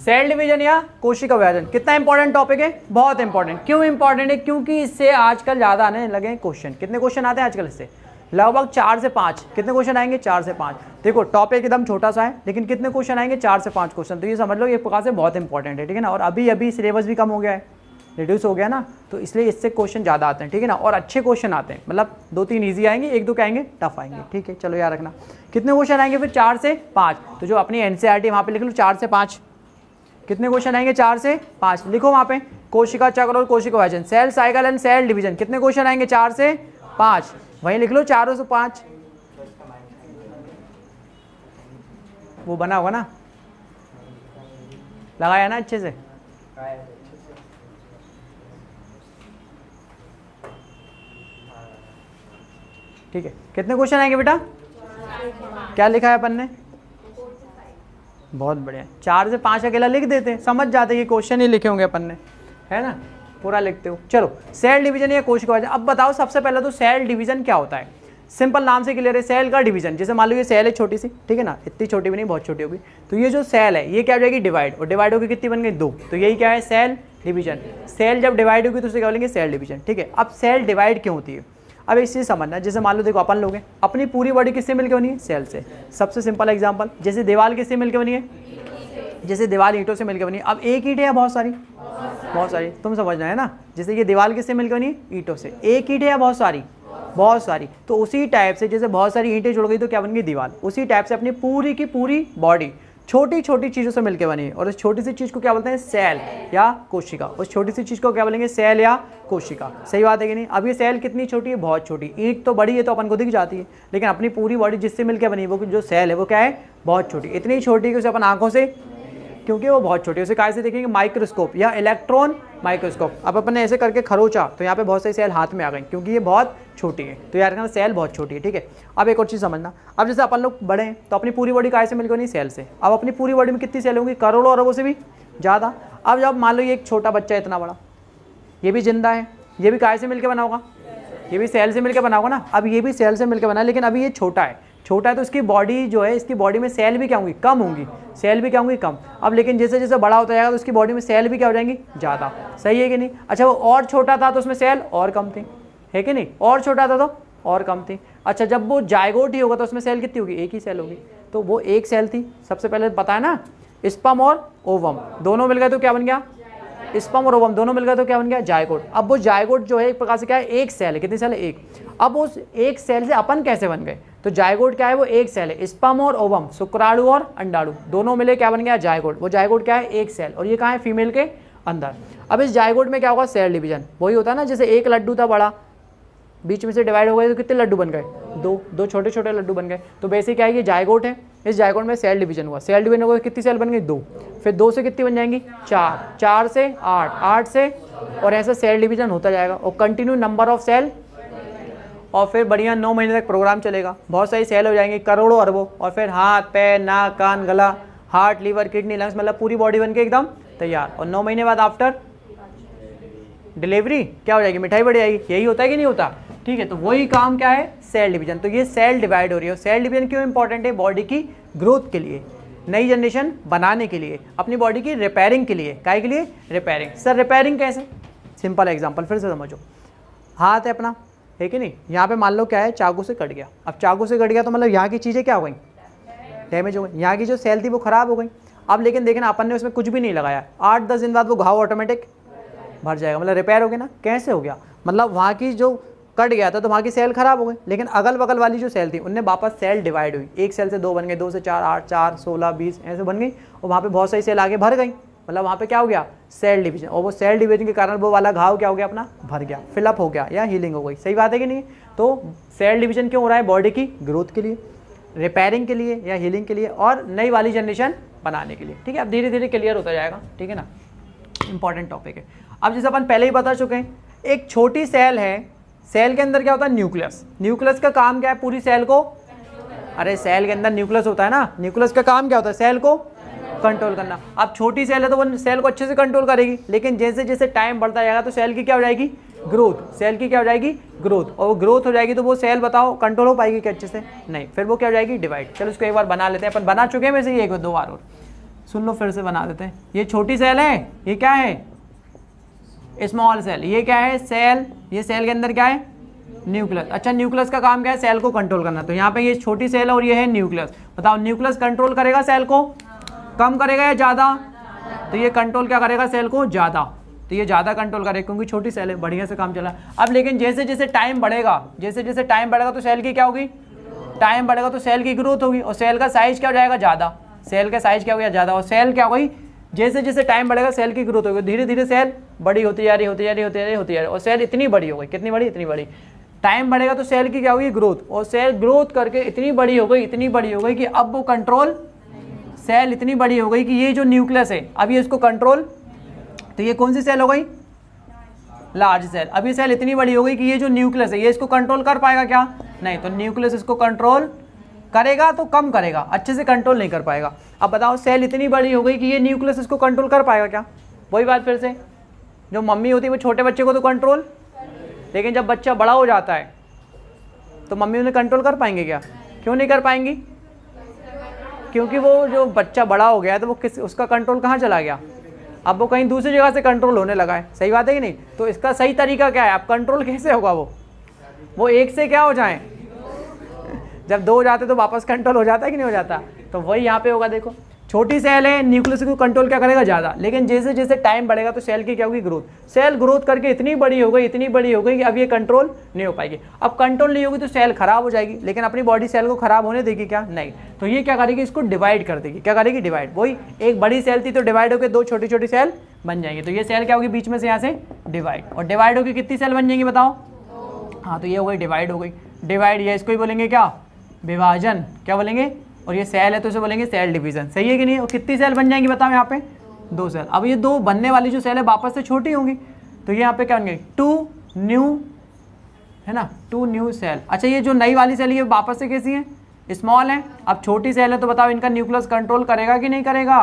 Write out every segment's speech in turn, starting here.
Cell division या कोशिका विभाजन कितना इंपॉर्टेंट टॉपिक है, बहुत इंपॉर्टेंट। क्यों इंपॉर्टेंट है, क्योंकि इससे आजकल ज़्यादा आने लगे क्वेश्चन। कितने क्वेश्चन आते हैं आजकल इससे, लगभग 4 से 5। कितने क्वेश्चन आएंगे, 4 से 5। देखो टॉपिक एकदम छोटा सा है, लेकिन कितने क्वेश्चन आएंगे, 4 से 5 क्वेश्चन। तो ये समझ लो एक प्रकार से बहुत इंपॉर्टेंट है, ठीक है ना। और अभी अभी सिलेबस भी कम हो गया है, रिड्यूस हो गया ना, तो इसलिए इससे क्वेश्चन ज़्यादा आते हैं, ठीक है ना। और अच्छे क्वेश्चन आते हैं, मतलब 2-3 ईजी आएंगे, 1-2 क्या आएंगे, टफ आएंगे, ठीक है। चलो याद रखना कितने क्वेश्चन आएंगे फिर, 4 से 5। तो जो अपनी एनसीईआरटी वहाँ पे लिख लो 4 से 5। कितने क्वेश्चन आएंगे, 4 से 5 लिखो वहाँ पे। कोशिका चक्र और कोशिका विभाजन, cell cycle and cell division, कितने क्वेश्चन आएंगे, 4 से 5। वहीं लिख लो 4 से 5। वो बना होगा ना, लगाया ना अच्छे से। ठीक है, कितने क्वेश्चन आएंगे बेटा, क्या लिखा है अपन ने, बहुत बढ़िया। 4 से 5 अकेला लिख देते, समझ जाते कि क्वेश्चन ही लिखे होंगे अपन ने, है ना, पूरा लिखते हो। चलो सेल डिवीजन या कोशिका विभाजन। अब बताओ सबसे पहले तो सेल डिवीजन क्या होता है। सिंपल नाम से क्लियर है, सेल का डिवीजन। जैसे मान लो ये सेल है छोटी सी, ठीक है ना, इतनी छोटी भी नहीं, बहुत छोटी होगी। तो ये जो सेल है ये क्या हो जाएगी, डिवाइड, और डिवाइड होगी कितनी बन गई, 2। तो यही क्या है, सेल डिवीजन। सेल जब डिवाइड होगी तो उसे क्या बोलेंगे, सेल डिवीजन, ठीक है। अब सेल डिवाइड क्यों होती है, अब इस चीज़ समझना। जैसे मान लो देखो अपन लोग हैं, अपनी पूरी बॉडी किससे मिलकर बनी है, सेल से। सबसे सिंपल एग्जांपल, जैसे दीवार किससे मिलकर बनी है, जैसे दीवार ईंटों से मिलकर बनी है। अब एक ईंट है या बहुत सारी, बहुत सारी, तुम समझना है ना। जैसे ये दीवार किससे मिलकर बनी है, ईंटों से। एक ईंट है या बहुत सारी, बहुत सारी। तो उसी टाइप से जैसे बहुत सारी ईंटें जुड़ गई तो क्या बन गई, दीवार। उसी टाइप से अपनी पूरी की पूरी बॉडी छोटी छोटी चीज़ों से मिलकर बनी है, और उस छोटी सी चीज़ को क्या बोलते हैं, सेल या कोशिका। उस छोटी सी चीज़ को क्या बोलेंगे, सेल या कोशिका। सही बात है कि नहीं। अब ये सेल कितनी छोटी है, बहुत छोटी। ईंट तो बड़ी है तो अपन को दिख जाती है, लेकिन अपनी पूरी बॉडी जिससे मिलकर बनी वो जो सेल है वो क्या है, बहुत छोटी। इतनी छोटी कि उसे अपन आंखों से, क्योंकि वो बहुत छोटी है, उसे कैसे देखेंगे, माइक्रोस्कोप या इलेक्ट्रॉन माइक्रोस्कोप। अब अपन ने ऐसे करके खरोचा तो यहाँ पे बहुत सारी सेल हाथ में आ गई, क्योंकि ये बहुत छोटी है। तो यार कहना सेल बहुत छोटी है, ठीक है। अब एक और चीज़ समझना, अब जैसे अपन लोग बड़े हैं तो अपनी पूरी बॉडी कैसे मिलकर नहीं, सेल से। अब अपनी पूरी बॉडी में कितनी सेल होंगी, करोड़ों अरबों से भी ज़्यादा। अब जब मान लो ये एक छोटा बच्चा है इतना बड़ा, ये भी जिंदा है, ये भी कैसे मिलकर बना होगा, ये भी सेल से मिलकर बना होगा ना। अब ये भी सेल से मिलकर बना है, लेकिन अभी ये छोटा है, छोटा है तो इसकी बॉडी जो है, इसकी बॉडी में सेल भी क्या होंगी, कम होंगी, सेल भी क्या होंगी, कम। अब लेकिन जैसे जैसे बड़ा होता जाएगा तो उसकी बॉडी में सेल भी क्या हो जाएंगी, ज़्यादा। सही है कि नहीं। अच्छा वो और छोटा था तो उसमें सेल और कम थी, है कि नहीं, और छोटा था तो और कम थी। अच्छा जब वो जायगोट ही होगा तो उसमें सेल कितनी होगी, एक ही सेल होगी। तो वो एक सेल थी, सबसे पहले पता है ना, स्पर्म और ओवम दोनों मिल गए तो क्या बन गया, स्पर्म और ओवम दोनों मिल गए तो क्या बन गया, जायगोट। अब वो जायगोट जो है एक प्रकार से क्या है, एक सेल है। कितनी सेल है, एक। अब उस एक सेल से अपन कैसे बन गए, तो जायगोट क्या है, वो एक सेल है। स्पर्म और ओवम, शुक्राणु और अंडाणु दोनों मिले क्या बन गया, जायगोट। वो जायगोट क्या है, एक सेल, और ये कहाँ है, फीमेल के अंदर। अब इस जायगोट में क्या होगा, सेल डिवीजन। वही होता है ना, जैसे एक लड्डू था बड़ा, बीच में से डिवाइड हो गए तो कितने लड्डू बन गए, दो छोटे छोटे लड्डू बन गए। तो बेसिक क्या है, ये जायगोट है, इस जायगोट में सेल डिवीजन हुआ। सेल डिवीजन हुआ कितनी सेल बन गई, 2। फिर 2 से कितनी बन जाएंगी, 4, 4 से 8, 8 से, और ऐसा सेल डिवीजन होता जाएगा। और कंटिन्यू नंबर ऑफ सेल, और फिर बढ़िया 9 महीने तक प्रोग्राम चलेगा। बहुत सारी सेल हो जाएंगी, करोड़ों अरबों। और फिर हाथ पैर नाक कान गला, हार्ट लीवर किडनी लंग्स, मतलब पूरी बॉडी बन के एकदम तैयार। और 9 महीने बाद आफ्टर डिलीवरी क्या हो जाएगी, मिठाई बढ़ जाएगी। यही होता है कि नहीं होता, ठीक है। तो वही काम क्या है, सेल डिवीजन। तो ये सेल डिवाइड हो रही है। सेल डिवीजन क्यों इंपॉर्टेंट है, बॉडी की ग्रोथ के लिए, नई जनरेशन बनाने के लिए, अपनी बॉडी की रिपेयरिंग के लिए। काय के लिए, रिपेयरिंग। सर रिपेयरिंग कैसे, सिंपल एग्जांपल फिर से समझो। हाथ है अपना, है कि नहीं, यहाँ पे मान लो क्या है, चाकू से कट गया। अब चाकू से कट गया तो मतलब यहाँ की चीज़ें क्या हो गई, डैमेज हो गई। यहाँ की जो सेल थी वो खराब हो गई। अब लेकिन देखना अपन ने उसमें कुछ भी नहीं लगाया, 8-10 दिन बाद वो घाव ऑटोमेटिक भर जाएगा, मतलब रिपेयर हो गया ना। कैसे हो गया, मतलब वहाँ की जो कट गया था तो वहाँ की सेल खराब हो गई, लेकिन अगल बगल वाली जो सेल थी उनने वापस सेल डिवाइड हुई। एक सेल से 2 बन गए, 2 से 4, 8, 4, 16, 20 ऐसे बन गई, और वहाँ पे बहुत सारी सेल आगे भर गई। मतलब वहाँ पे क्या हो गया, सेल डिवीजन। और वो सेल डिवीजन के कारण वो वाला घाव क्या हो गया, अपना भर गया, फिलअप हो गया या हीलिंग हो गई। सही बात है कि नहीं। तो सेल डिवीजन क्यों हो रहा है, बॉडी की ग्रोथ के लिए, रिपेयरिंग के लिए या हीलिंग के लिए, और नई वाली जनरेशन बनाने के लिए, ठीक है। अब धीरे धीरे क्लियर होता जाएगा, ठीक है ना। इंपॉर्टेंट टॉपिक है। अब जैसे अपन पहले ही बता चुके हैं, एक छोटी सेल है, सेल के अंदर क्या होता है, न्यूक्लियस। न्यूक्लियस का काम क्या है, पूरी सेल को, अरे सेल के अंदर न्यूक्लियस होता है ना, न्यूक्लियस का काम क्या होता है, सेल को कंट्रोल करना। अब छोटी सेल है तो वो सेल को अच्छे से कंट्रोल करेगी, लेकिन जैसे जैसे टाइम बढ़ता जाएगा तो सेल की क्या हो जाएगी, ग्रोथ। सेल की क्या हो जाएगी, ग्रोथ। और वो ग्रोथ हो जाएगी तो वो सेल बताओ कंट्रोल हो पाएगी क्या अच्छे से, नहीं। फिर वो क्या हो जाएगी, डिवाइड। चलो इसको एक बार बना लेते हैं, अपन बना चुके हैं वैसे ही 1-2 बार और। सुन लो फिर से बना देते हैं। ये छोटी सेल है, ये क्या है, स्मॉल सेल। ये क्या है, सेल। ये सेल के अंदर क्या है, न्यूक्लियस। अच्छा, न्यूक्लियस का काम क्या है, सेल को कंट्रोल करना। तो यहाँ पे ये छोटी सेल है और ये है न्यूक्लियस। बताओ न्यूक्लियस कंट्रोल करेगा सेल को, कम करेगा या ज़्यादा? तो ये कंट्रोल क्या करेगा, सेल को ज़्यादा। तो ये ज़्यादा कंट्रोल करेगा क्योंकि छोटी सेल है, बढ़िया से काम चला। अब लेकिन जैसे जैसे टाइम बढ़ेगा, जैसे जैसे टाइम बढ़ेगा तो सेल की क्या होगी, टाइम बढ़ेगा तो सेल की ग्रोथ होगी और सेल का साइज क्या हो जाएगा, ज़्यादा। सेल का साइज क्या हो गया, ज़्यादा। और सेल क्या होगी, जैसे जैसे टाइम बढ़ेगा सेल की ग्रोथ होगी, धीरे धीरे सेल बड़ी होती जा रही, होती जा रही, होती जा रही, होती जा रही, और सेल इतनी बड़ी हो गई। कितनी बड़ी, इतनी बड़ी। टाइम बढ़ेगा तो सेल की क्या होगी, ग्रोथ। और सेल ग्रोथ करके इतनी बड़ी हो गई, इतनी बड़ी हो गई कि अब वो कंट्रोल, सेल इतनी बड़ी हो गई कि ये जो न्यूक्लियस है अब ये इसको कंट्रोल, तो ये कौन सी सेल हो गई, लार्ज सेल। अब ये सेल इतनी बड़ी हो गई कि ये जो न्यूक्लियस है ये इसको कंट्रोल कर पाएगा क्या, नहीं। तो न्यूक्लियस इसको कंट्रोल करेगा तो कम करेगा, अच्छे से कंट्रोल नहीं कर पाएगा। अब बताओ सेल इतनी बड़ी हो गई कि ये न्यूक्लियस इसको कंट्रोल कर पाएगा क्या? वही बात फिर से, जो मम्मी होती है वो छोटे बच्चे को तो कंट्रोल, लेकिन जब बच्चा बड़ा हो जाता है तो मम्मी उन्हें कंट्रोल कर पाएंगे क्या? क्यों नहीं कर पाएंगी? क्योंकि वो जो बच्चा बड़ा हो गया है तो वो उसका कंट्रोल कहाँ चला गया, अब वो कहीं दूसरी जगह से कंट्रोल होने लगा है। सही बात है कि नहीं? तो इसका सही तरीका क्या है, अब कंट्रोल कैसे होगा? वो एक से क्या हो जाए, जब दो हो जाते तो वापस कंट्रोल हो जाता है कि नहीं हो जाता? तो वही यहाँ पे होगा। देखो छोटी सेल है, न्यूक्लियस को कंट्रोल क्या करेगा, ज़्यादा। लेकिन जैसे जैसे टाइम बढ़ेगा तो सेल की क्या होगी, ग्रोथ। सेल ग्रोथ करके इतनी बड़ी हो गई, इतनी बड़ी हो गई कि अब ये कंट्रोल नहीं हो पाएगी। अब कंट्रोल नहीं होगी तो सेल खराब हो जाएगी, लेकिन अपनी बॉडी सेल को खराब होने देगी क्या, नहीं। तो ये क्या करेगी, इसको डिवाइड कर देगी। क्या करेगी, डिवाइड। वही एक बड़ी सेल थी तो डिवाइड होकर दो छोटी छोटी सेल बन जाएंगी। तो ये सेल क्या होगी, बीच में से यहाँ से डिवाइड, और डिवाइड होकर कितनी सेल बन जाएंगी बताओ? हाँ, तो ये हो गई डिवाइड, हो गई डिवाइड। ये इसको ही बोलेंगे क्या, विभाजन। क्या बोलेंगे? और ये सेल है तो इसे बोलेंगे सेल डिवीजन। सही है कि नहीं? और कितनी सेल बन जाएंगी बताओ यहाँ पे, दो सेल। अब ये दो बनने वाली जो सेल है वापस से छोटी होंगी, तो ये यहाँ पे क्या बनेंगे, टू न्यू, है ना, टू न्यू सेल। अच्छा, ये जो नई वाली सेल ये वापस से कैसी है, स्मॉल है। अब छोटी सेल है तो बताओ इनका न्यूक्लियस कंट्रोल करेगा कि नहीं करेगा?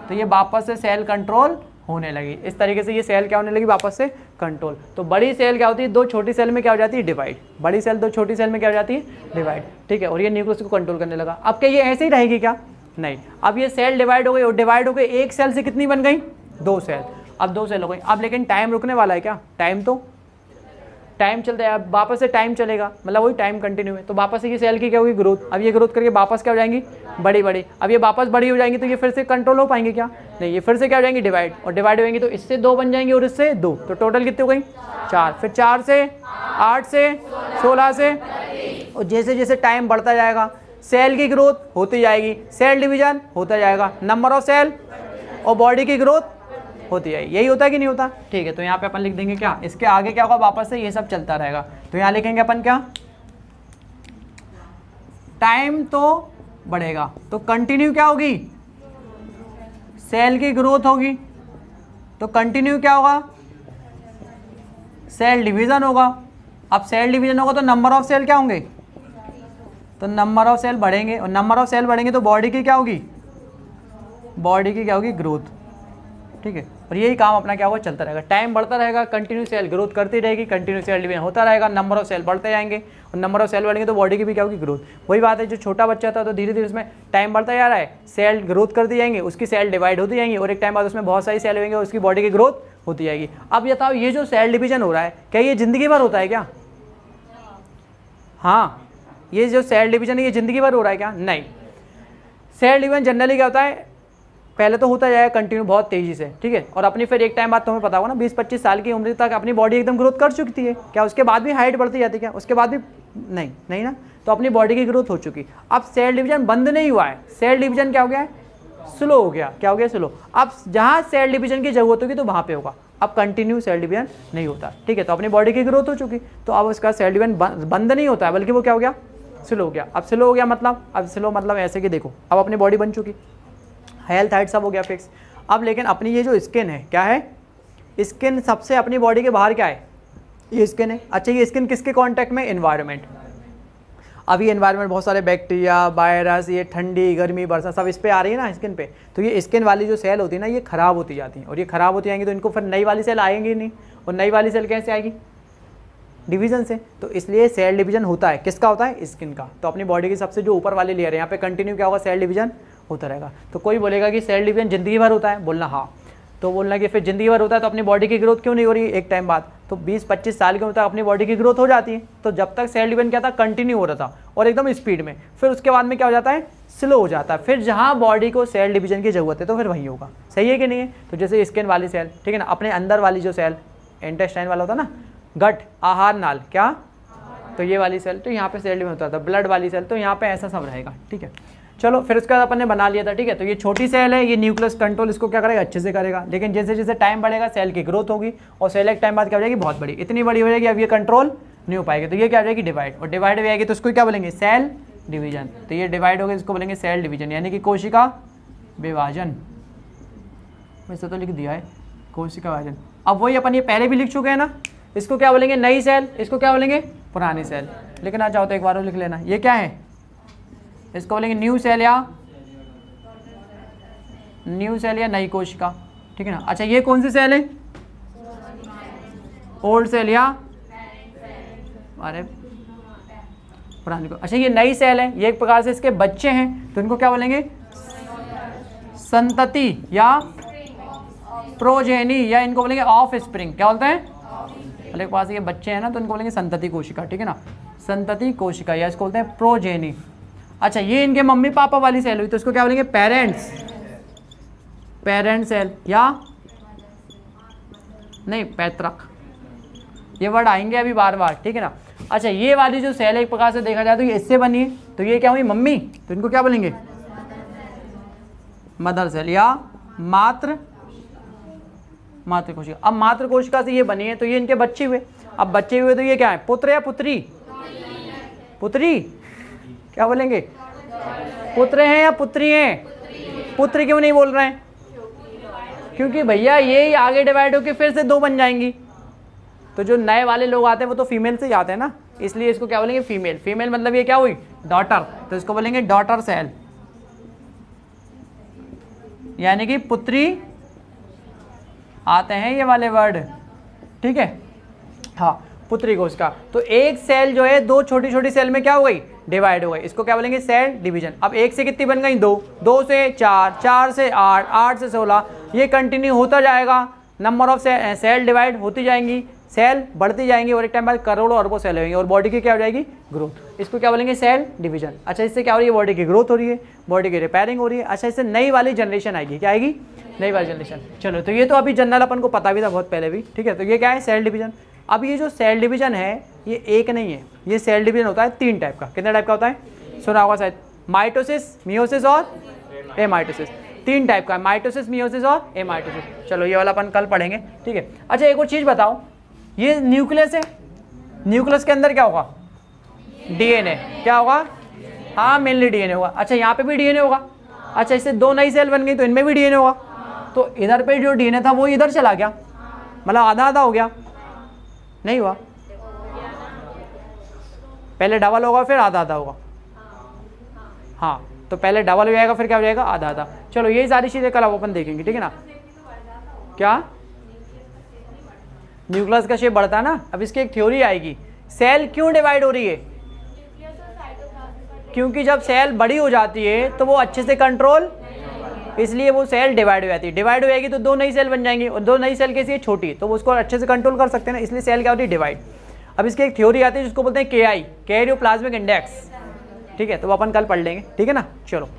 तो ये वापस से सेल कंट्रोल होने लगी। इस तरीके से ये सेल क्या होने लगी, वापस से कंट्रोल। तो बड़ी सेल क्या होती है, दो छोटी सेल में क्या हो जाती है, डिवाइड। बड़ी सेल दो छोटी सेल में क्या हो जाती है, डिवाइड। ठीक है, और ये न्यूक्लियस को कंट्रोल करने लगा। अब क्या ये ऐसे ही रहेगी क्या, नहीं। अब ये सेल डिवाइड हो गई, और डिवाइड हो गई एक सेल से कितनी बन गई, दो सेल। अब दो सेल हो गई। अब लेकिन टाइम रुकने वाला है क्या, टाइम तो टाइम चलता है, अब वापस से टाइम चलेगा, मतलब वही टाइम कंटिन्यू है। तो वापस से ये सेल की क्या होगी, ग्रोथ। अब ये ग्रोथ करके वापस क्या हो जाएंगी, बड़ी बड़ी। अब ये वापस बड़ी हो जाएंगी तो ये फिर से कंट्रोल हो पाएंगे क्या, नहीं। ये फिर से क्या हो जाएंगी, डिवाइड। और डिवाइड होंगी तो इससे दो बन जाएंगे और इससे दो, तो टोटल कितनी हो गई, चार। फिर 4 से 8 से 16 से, और जैसे जैसे टाइम बढ़ता जाएगा सेल की ग्रोथ होती जाएगी, सेल डिवीजन होता जाएगा, नंबर ऑफ सेल और बॉडी की ग्रोथ होती है। यही होता है कि नहीं होता? ठीक है, तो यहाँ पे अपन लिख देंगे क्या, इसके आगे क्या होगा, वापस से ये सब चलता रहेगा। तो यहाँ लिखेंगे अपन क्या, टाइम तो बढ़ेगा तो कंटिन्यू क्या होगी, सेल की ग्रोथ होगी। तो कंटिन्यू क्या होगा, सेल डिवीजन होगा। अब सेल डिवीजन होगा तो नंबर ऑफ सेल क्या होंगे, तो नंबर ऑफ सेल बढ़ेंगे, और नंबर ऑफ सेल बढ़ेंगे तो बॉडी की क्या होगी, बॉडी की क्या होगी, ग्रोथ। ठीक है, और यही काम अपना क्या होगा, चलता रहेगा। टाइम बढ़ता रहेगा, कंटिन्यू सेल ग्रोथ करती रहेगी, कंटिन्यू सेल डिवीजन होता रहेगा, नंबर ऑफ सेल बढ़ते जाएंगे, और नंबर ऑफ सेल बढ़ेंगे तो बॉडी की भी क्या होगी, ग्रोथ। वही बात है, जो छोटा बच्चा था तो धीरे धीरे उसमें टाइम बढ़ता जा रहा है, सेल ग्रोथ करती जाएंगे, उसकी सेल डिवाइड होती जाएंगी, और एक टाइम बाद उसमें बहुत सारी सेल होंगे, उसकी बॉडी की ग्रोथ होती जाएगी। अब बताओ ये जो सेल डिवीजन हो रहा है क्या ये जिंदगी भर होता है क्या? हाँ, ये जो सेल डिवीजन है ये जिंदगी भर हो रहा है क्या? नहीं। सेल डिवीजन जनरली क्या होता है, पहले तो होता जाएगा कंटिन्यू बहुत तेजी से, ठीक है, और अपनी फिर एक टाइम बाद तुम्हें पता होगा ना 20-25 साल की उम्र तक अपनी बॉडी एकदम ग्रोथ कर चुकी है क्या? उसके बाद भी हाइट बढ़ती जाती है क्या? उसके बाद भी नहीं, नहीं ना। तो अपनी बॉडी की ग्रोथ हो चुकी। अब सेल डिवीजन बंद नहीं हुआ है, सेल डिवीजन क्या हो गया है, स्लो हो गया। क्या हो गया, स्लो। अब जहाँ सेल डिवीजन की जरूरत होगी तो वहाँ पे होगा, अब कंटिन्यू सेल डिवीजन नहीं होता। ठीक है, तो अपनी बॉडी की ग्रोथ हो चुकी, तो अब उसका सेल डिवीजन बंद नहीं होता है, बल्कि वो क्या हो गया, स्लो हो गया। अब स्लो हो गया मतलब, अब स्लो मतलब ऐसे कि देखो अब अपनी बॉडी बन चुकी, हेल्थ हाइट सब हो गया फिक्स। अब लेकिन अपनी ये जो स्किन है क्या है, स्किन सबसे अपनी बॉडी के बाहर क्या है, ये स्किन है। अच्छा, ये स्किन किसके कांटेक्ट में, एनवायरनमेंट। अब ये एनवायरनमेंट बहुत सारे बैक्टीरिया, वायरस, ये ठंडी गर्मी वर्षा सब इस पे आ रही है ना स्किन पे, तो ये स्किन वाली जो सेल होती है ना ये खराब होती जाती है, और ये खराब होती जाएंगी तो इनको फिर नई वाली सेल आएंगी नहीं, और नई वाली सेल कैसे आएगी, डिवीजन से। तो इसलिए सेल डिवीजन होता है, किसका होता है, स्किन का। तो अपनी बॉडी की सबसे जो ऊपर वाली लेयर है यहाँ पे कंटिन्यू क्या होगा, सेल डिवीजन होता रहेगा। तो कोई बोलेगा कि सेल डिवीजन ज़िंदगी भर होता है, बोलना हाँ। तो बोलना कि फिर ज़िंदगी भर होता है तो अपनी बॉडी की ग्रोथ क्यों नहीं हो रही एक टाइम बाद? तो 20-25 साल के होता है अपनी बॉडी की ग्रोथ हो जाती है। तो जब तक सेल डिवीजन क्या था, कंटिन्यू हो रहा था और एकदम स्पीड में, फिर उसके बाद में क्या हो जाता है, स्लो हो जाता है। फिर जहाँ बॉडी को सेल डिवीजन की ज़रूरत है तो फिर वहीं होगा। सही है कि नहीं है? तो जैसे स्किन वाली सेल, ठीक है ना, अपने अंदर वाली जो सेल इंटेस्टाइन वाला होता है ना, गट आहार नाल, क्या, तो ये वाली सेल, तो यहाँ पे सेल डिवीजन होता था। ब्लड वाली सेल, तो यहाँ पे ऐसा सब रहेगा। ठीक है, चलो फिर उसके बाद अपन ने बना लिया था। ठीक है, तो ये छोटी सेल है, ये न्यूक्लियस कंट्रोल इसको क्या करेगा, अच्छे से करेगा। लेकिन जैसे जैसे टाइम बढ़ेगा सेल की ग्रोथ होगी और सेल एक टाइम बाद क्या हो जाएगी, बहुत बड़ी, इतनी बड़ी हो जाएगी अब ये कंट्रोल नहीं हो पाएगी। तो ये क्या हो जाएगी, डिवाइड, और डिवाइड हो जाएगी तो उसको क्या बोलेंगे, सेल डिवीजन। तो ये डिवाइड हो गया, इसको बोलेंगे सेल डिवीजन, यानी कि कोशिका विभाजन। वैसे तो लिख दिया है कोशिका विभाजन। अब वही अपन ये पहले भी लिख चुके हैं ना, इसको क्या बोलेंगे, नई सेल, इसको क्या बोलेंगे, पुरानी सेल। लेकिन आ जाओ तो एक बार और लिख लेना, ये क्या है, इसको बोलेंगे न्यू सेल या नई कोशिका। ठीक है ना। अच्छा ये कौन सी सेल है, ओल्ड सेल या, अरे पुरानी को। अच्छा ये नई सेल है, ये एक प्रकार से इसके बच्चे हैं, तो इनको क्या बोलेंगे, संतति या प्रोजेनी, या इनको बोलेंगे ऑफ स्प्रिंग। क्या बोलते हैं, एक पास ये बच्चे हैं ना, तो इनको बोलेंगे संतति कोशिका। ठीक है ना, संतति कोशिका, या इसको बोलते हैं प्रोजेनी। अच्छा ये इनके मम्मी पापा वाली सेल हुई, तो इसको क्या बोलेंगे, पेरेंट सेल, या नहीं पैतृक, ये वर्ड आएंगे अभी बार बार। ठीक है ना। अच्छा ये वाली जो सेल है एक प्रकार से देखा जाए तो ये इससे बनी है, तो ये क्या हुई, मम्मी, तो इनको क्या बोलेंगे, मदर सेल या मातृ कोशिका। अब मातृ कोशिका से ये बनी है तो ये इनके बच्चे हुए। अब बच्चे हुए तो ये क्या है, पुत्र या पुत्री, पुत्री, क्या बोलेंगे, पुत्र हैं या पुत्री हैं, पुत्र क्यों नहीं बोल रहे हैं, क्योंकि भैया ये आगे डिवाइड होकर फिर से दो बन जाएंगी। तो जो नए वाले लोग आते हैं वो तो फीमेल से ही आते हैं ना, इसलिए इसको क्या बोलेंगे, फीमेल। फीमेल मतलब ये क्या हुई, डॉटर, तो इसको बोलेंगे डॉटर सेल, यानी कि पुत्री आते हैं ये वाले वर्ड। ठीक है, हाँ, पुत्री कोशिका। तो एक सेल जो है दो छोटी छोटी सेल में क्या हो गई, डिवाइड हो गई, इसको क्या बोलेंगे, सेल डिवीजन। अब एक से कितनी बन गई, दो, दो से चार, चार से आठ, आठ से 16, ये कंटिन्यू होता जाएगा। नंबर ऑफ सेल डिवाइड होती जाएंगी, सेल बढ़ती जाएंगी और एक टाइम बाद करोड़ों अरबों सेल होंगी और बॉडी की क्या हो जाएगी, ग्रोथ। इसको क्या बोलेंगे, सेल डिवीजन। अच्छा इससे क्या हो रही है, बॉडी की ग्रोथ हो रही है, बॉडी की रिपेयरिंग हो रही है। अच्छा इससे नई वाली जनरेशन आएगी, क्या आएगी, नई वाली जनरेशन। चलो तो ये तो अभी जनरल अपन को पता भी था बहुत पहले भी। ठीक है, तो ये क्या है, सेल डिवीजन। अब ये जो सेल डिवीजन है ये एक नहीं है, ये सेल डिवीजन होता है 3 टाइप का। कितने टाइप का होता है, सुना होगा शायद, माइटोसिस, मियोसिस और एमाइटोसिस। 3 टाइप का, माइटोसिस, मियोसिस और एमाइटोसिस। चलो ये वाला अपन कल पढ़ेंगे। ठीक है। अच्छा एक और चीज़ बताओ, ये न्यूक्लियस है, न्यूक्लियस के अंदर क्या होगा, डीएनए, क्या होगा, हाँ मेनली डीएनए होगा। अच्छा यहाँ पे भी डीएनए होगा। अच्छा इससे 2 नई सेल बन गई तो इनमें भी डीएनए होगा। तो इधर पे जो डीएनए था वो इधर चला गया, मतलब आधा आधा हो गया, नहीं हुआ, पहले डबल होगा फिर आधा आधा होगा। हाँ तो पहले डबल हो जाएगा फिर क्या हो जाएगा, आधा आधा। चलो यही सारी चीज़ें कल अपन देखेंगे। ठीक है ना। क्या, न्यूक्लियस का शेप बढ़ता है ना। अब इसकी एक थ्योरी आएगी, सेल क्यों डिवाइड हो रही है, क्योंकि जब सेल बड़ी हो जाती है तो वो अच्छे से कंट्रोल, इसलिए वो सेल डिवाइड हो जाती है। डिवाइड हो जाएगी तो 2 नई सेल बन जाएंगी और 2 नई सेल कैसी है, छोटी, तो वो उसको अच्छे से कंट्रोल कर सकते हैं ना, इसलिए सेल क्या होती है, डिवाइड। अब इसकी एक थ्योरी आती है जिसको बोलते हैं KI, कैरियोप्लाज्मिक इंडेक्स। ठीक है, तो वो अपन कल पढ़ लेंगे। ठीक है ना। चलो।